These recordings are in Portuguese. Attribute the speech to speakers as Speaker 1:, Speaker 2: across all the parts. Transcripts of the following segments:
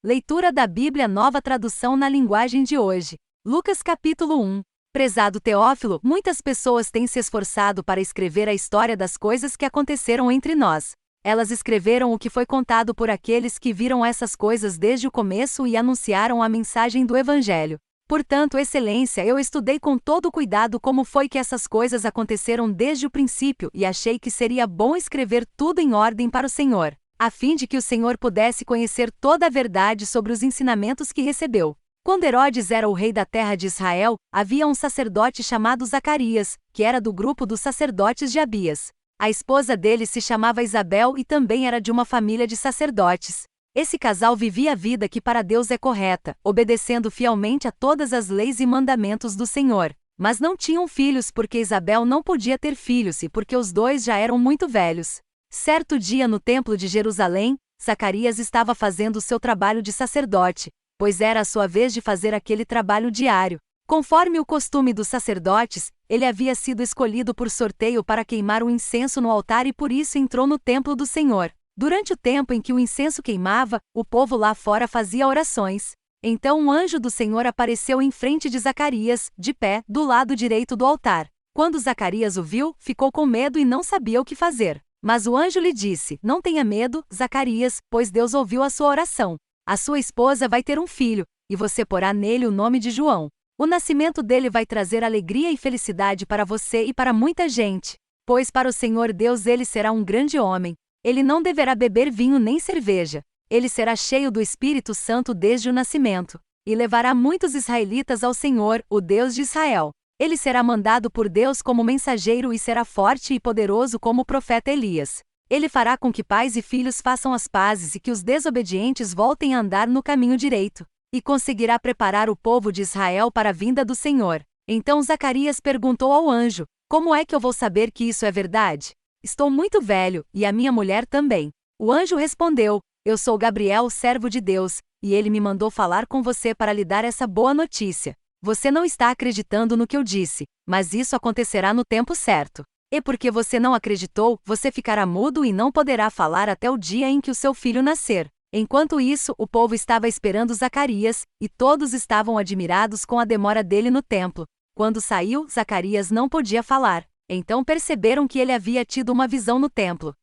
Speaker 1: Leitura da Bíblia Nova Tradução na linguagem de hoje. Lucas capítulo 1. Prezado Teófilo, muitas pessoas têm se esforçado para escrever a história das coisas que aconteceram entre nós. Elas escreveram o que foi contado por aqueles que viram essas coisas desde o começo e anunciaram a mensagem do Evangelho. Portanto, Excelência, eu estudei com todo cuidado como foi que essas coisas aconteceram desde o princípio e achei que seria bom escrever tudo em ordem para o Senhor, a fim de que o Senhor pudesse conhecer toda a verdade sobre os ensinamentos que recebeu. Quando Herodes era o rei da terra de Israel, havia um sacerdote chamado Zacarias, que era do grupo dos sacerdotes de Abias. A esposa dele se chamava Isabel e também era de uma família de sacerdotes. Esse casal vivia a vida que para Deus é correta, obedecendo fielmente a todas as leis e mandamentos do Senhor. Mas não tinham filhos porque Isabel não podia ter filhos e porque os dois já eram muito velhos. Certo dia no templo de Jerusalém, Zacarias estava fazendo o seu trabalho de sacerdote, pois era a sua vez de fazer aquele trabalho diário. Conforme o costume dos sacerdotes, ele havia sido escolhido por sorteio para queimar o incenso no altar e por isso entrou no templo do Senhor. Durante o tempo em que o incenso queimava, o povo lá fora fazia orações. Então um anjo do Senhor apareceu em frente de Zacarias, de pé, do lado direito do altar. Quando Zacarias o viu, ficou com medo e não sabia o que fazer. Mas o anjo lhe disse: "Não tenha medo, Zacarias, pois Deus ouviu a sua oração. A sua esposa vai ter um filho, e você porá nele o nome de João. O nascimento dele vai trazer alegria e felicidade para você e para muita gente, pois para o Senhor Deus ele será um grande homem. Ele não deverá beber vinho nem cerveja. Ele será cheio do Espírito Santo desde o nascimento, e levará muitos israelitas ao Senhor, o Deus de Israel. Ele será mandado por Deus como mensageiro e será forte e poderoso como o profeta Elias. Ele fará com que pais e filhos façam as pazes e que os desobedientes voltem a andar no caminho direito, e conseguirá preparar o povo de Israel para a vinda do Senhor." Então Zacarias perguntou ao anjo: "Como é que eu vou saber que isso é verdade? Estou muito velho, e a minha mulher também." O anjo respondeu: "Eu sou Gabriel, servo de Deus, e ele me mandou falar com você para lhe dar essa boa notícia. Você não está acreditando no que eu disse, mas isso acontecerá no tempo certo. E porque você não acreditou, você ficará mudo e não poderá falar até o dia em que o seu filho nascer." Enquanto isso, o povo estava esperando Zacarias, e todos estavam admirados com a demora dele no templo. Quando saiu, Zacarias não podia falar. Então perceberam que ele havia tido uma visão no templo.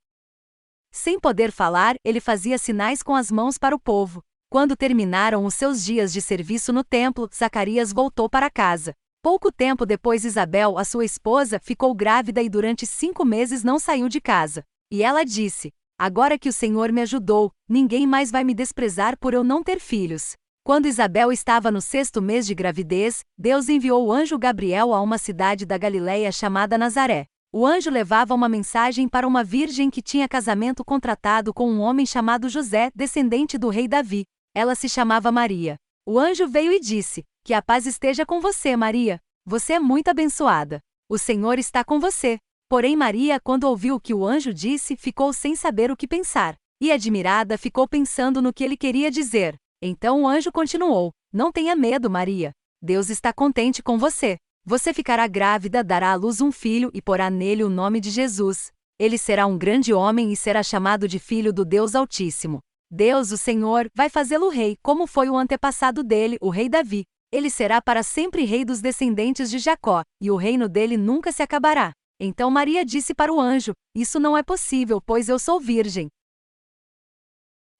Speaker 1: Sem poder falar, ele fazia sinais com as mãos para o povo. Quando terminaram os seus dias de serviço no templo, Zacarias voltou para casa. Pouco tempo depois, Isabel, a sua esposa, ficou grávida e durante 5 meses não saiu de casa. E ela disse: "Agora que o Senhor me ajudou, ninguém mais vai me desprezar por eu não ter filhos." Quando Isabel estava no 6º mês de gravidez, Deus enviou o anjo Gabriel a uma cidade da Galileia chamada Nazaré. O anjo levava uma mensagem para uma virgem que tinha casamento contratado com um homem chamado José, descendente do rei Davi. Ela se chamava Maria. O anjo veio e disse: "Que a paz esteja com você, Maria. Você é muito abençoada. O Senhor está com você." Porém Maria, quando ouviu o que o anjo disse, ficou sem saber o que pensar. E admirada, ficou pensando no que ele queria dizer. Então o anjo continuou: "Não tenha medo, Maria. Deus está contente com você. Você ficará grávida, dará à luz um filho e porá nele o nome de Jesus. Ele será um grande homem e será chamado de Filho do Deus Altíssimo. Deus, o Senhor, vai fazê-lo rei, como foi o antepassado dele, o rei Davi. Ele será para sempre rei dos descendentes de Jacó, e o reino dele nunca se acabará." Então Maria disse para o anjo: "Isso não é possível, pois eu sou virgem."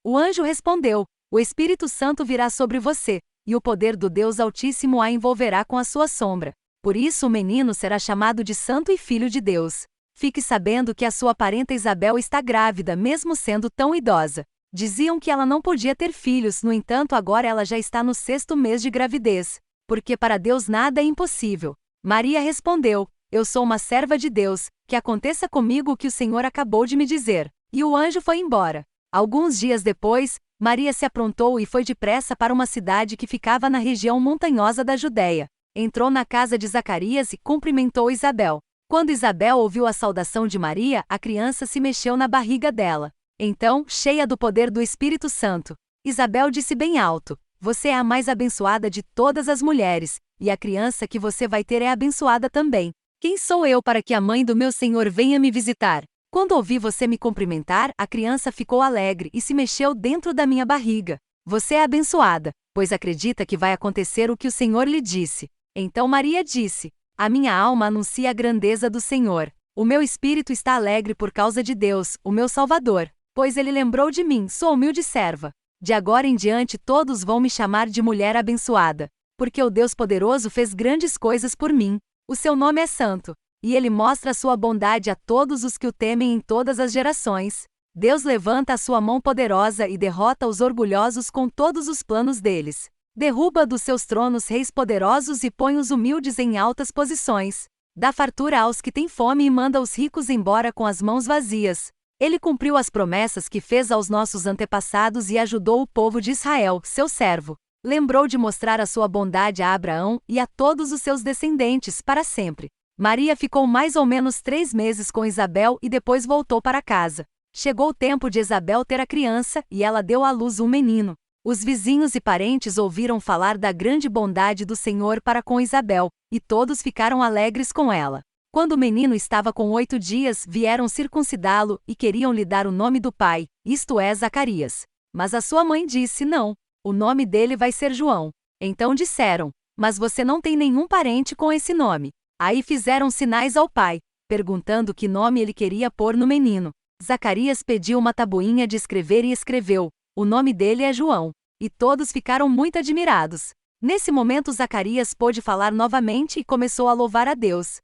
Speaker 1: O anjo respondeu: "O Espírito Santo virá sobre você, e o poder do Deus Altíssimo a envolverá com a sua sombra. Por isso o menino será chamado de Santo e Filho de Deus. Fique sabendo que a sua parenta Isabel está grávida, mesmo sendo tão idosa. Diziam que ela não podia ter filhos, no entanto agora ela já está no 6º mês de gravidez, porque para Deus nada é impossível." Maria respondeu: "Eu sou uma serva de Deus, que aconteça comigo o que o Senhor acabou de me dizer." E o anjo foi embora. Alguns dias depois, Maria se aprontou e foi depressa para uma cidade que ficava na região montanhosa da Judéia. Entrou na casa de Zacarias e cumprimentou Isabel. Quando Isabel ouviu a saudação de Maria, a criança se mexeu na barriga dela. Então, cheia do poder do Espírito Santo, Isabel disse bem alto: "Você é a mais abençoada de todas as mulheres, e a criança que você vai ter é abençoada também. Quem sou eu para que a mãe do meu Senhor venha me visitar? Quando ouvi você me cumprimentar, a criança ficou alegre e se mexeu dentro da minha barriga. Você é abençoada, pois acredita que vai acontecer o que o Senhor lhe disse. Então Maria disse: A minha alma anuncia a grandeza do Senhor. O meu espírito está alegre por causa de Deus, o meu Salvador, pois ele lembrou de mim, sou humilde serva. De agora em diante todos vão me chamar de mulher abençoada, porque o Deus poderoso fez grandes coisas por mim. O seu nome é santo, e ele mostra a sua bondade a todos os que o temem em todas as gerações. Deus levanta a sua mão poderosa e derrota os orgulhosos com todos os planos deles. Derruba dos seus tronos reis poderosos e põe os humildes em altas posições. Dá fartura aos que têm fome e manda os ricos embora com as mãos vazias. Ele cumpriu as promessas que fez aos nossos antepassados e ajudou o povo de Israel, seu servo. Lembrou de mostrar a sua bondade a Abraão e a todos os seus descendentes para sempre. Maria ficou mais ou menos 3 meses com Isabel e depois voltou para casa. Chegou o tempo de Isabel ter a criança e ela deu à luz um menino. Os vizinhos e parentes ouviram falar da grande bondade do Senhor para com Isabel, e todos ficaram alegres com ela. Quando o menino estava com 8 dias, vieram circuncidá-lo e queriam lhe dar o nome do pai, isto é, Zacarias. Mas a sua mãe disse: Não, o nome dele vai ser João. Então disseram: Mas você não tem nenhum parente com esse nome. Aí fizeram sinais ao pai, perguntando que nome ele queria pôr no menino. Zacarias pediu uma tabuinha de escrever e escreveu: O nome dele é João. E todos ficaram muito admirados. Nesse momento Zacarias pôde falar novamente e começou a louvar a Deus.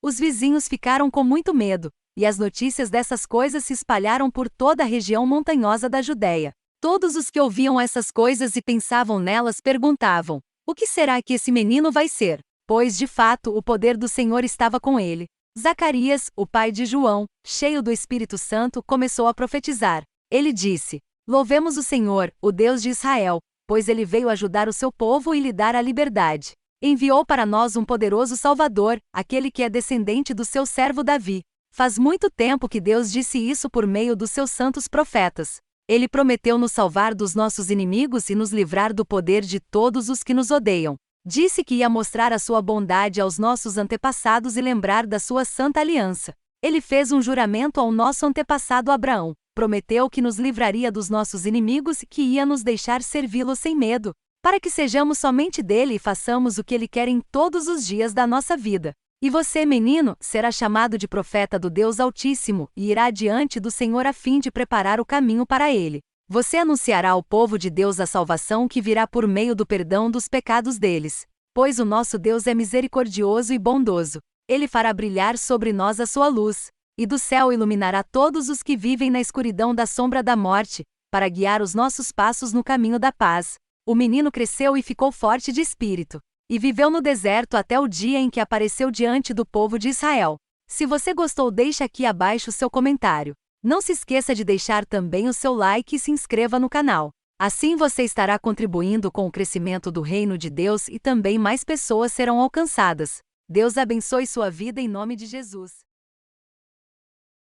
Speaker 1: Os vizinhos ficaram com muito medo, e as notícias dessas coisas se espalharam por toda a região montanhosa da Judéia. Todos os que ouviam essas coisas e pensavam nelas perguntavam: O que será que esse menino vai ser? Pois de fato o poder do Senhor estava com ele. Zacarias, o pai de João, cheio do Espírito Santo, começou a profetizar. Ele disse: Louvemos o Senhor, o Deus de Israel, pois ele veio ajudar o seu povo e lhe dar a liberdade. Enviou para nós um poderoso Salvador, aquele que é descendente do seu servo Davi. Faz muito tempo que Deus disse isso por meio dos seus santos profetas. Ele prometeu nos salvar dos nossos inimigos e nos livrar do poder de todos os que nos odeiam. Disse que ia mostrar a sua bondade aos nossos antepassados e lembrar da sua santa aliança. Ele fez um juramento ao nosso antepassado Abraão. Prometeu que nos livraria dos nossos inimigos e que ia nos deixar servi-lo sem medo, para que sejamos somente dele e façamos o que ele quer em todos os dias da nossa vida. E você, menino, será chamado de profeta do Deus Altíssimo e irá diante do Senhor a fim de preparar o caminho para ele. Você anunciará ao povo de Deus a salvação que virá por meio do perdão dos pecados deles. Pois o nosso Deus é misericordioso e bondoso. Ele fará brilhar sobre nós a sua luz, e do céu iluminará todos os que vivem na escuridão da sombra da morte, para guiar os nossos passos no caminho da paz. O menino cresceu e ficou forte de espírito, e viveu no deserto até o dia em que apareceu diante do povo de Israel. Se você gostou, deixe aqui abaixo seu comentário. Não se esqueça de deixar também o seu like e se inscreva no canal. Assim você estará contribuindo com o crescimento do reino de Deus e também mais pessoas serão alcançadas. Deus abençoe sua vida em nome de Jesus.